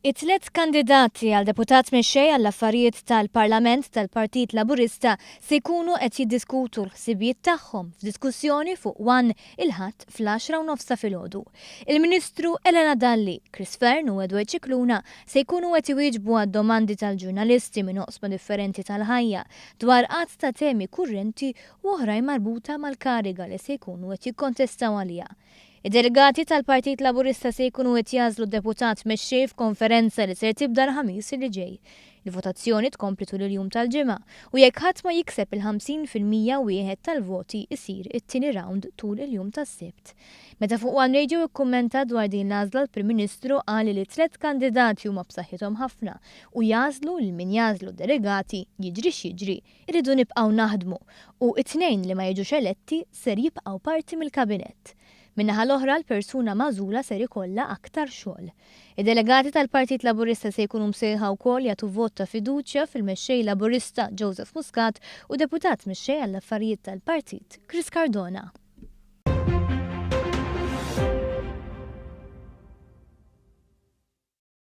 It-tliet kandidati għal Deputat Mexxej għall-affarijiet tal-Parlament tal-Partit Laburista se jkunu qed jiddiskutu l-ħsibijiet tagħhom f'diskussjoni fuq il-Ħadd fl-10:09 filgħodu. Il-Ministru Elena Dalli, Chris Fern u Edward Cicluna se jkunu qed iwieġbu għad-domandi tal-ġurnalisti minn oqsma differenti tal-ħajja dwar qatt ta' temi kurrenti u oħrajn marbuta mal-kariga li se jkunu qed jikkontestaw għaliha. Id-delegati tal-Partit Laburista se jkunu qed jgħażlu d-Deputat Mexxej f'konferenza li ser tibda l-ħamis li ġej. Il-votazzjoni tkompli tul il-jum tal-ġimgħa u jekk ħadd ma jikseb il-50% wieħed tal-voti isir it-tieni round tul il-jum tas-Sibt. Meta fuq One Radio ikkummenta dwar din l-għażla l-Prim Ministru qal li t-tliet kandidati huma b'saħħithom ħafna u jgħażlu lil min jgħażlu d-delegati jiġri x'jiġri irridu nibqgħu naħdmu u t-tnejn li ma jiġux eletti ser jibqgħu parti mill-kabinett. Min-naħa l-oħra l-persuna magħżula ser ikollha aktar xogħol. Id-delegati tal-Partit Laburista se jkunu msejħa wkoll jagħtu vot ta' fiduċja fil-Mexxej Laburista Joseph Muscat u Deputat Mexxej għall-affarijiet tal-Partit Chris Cardona.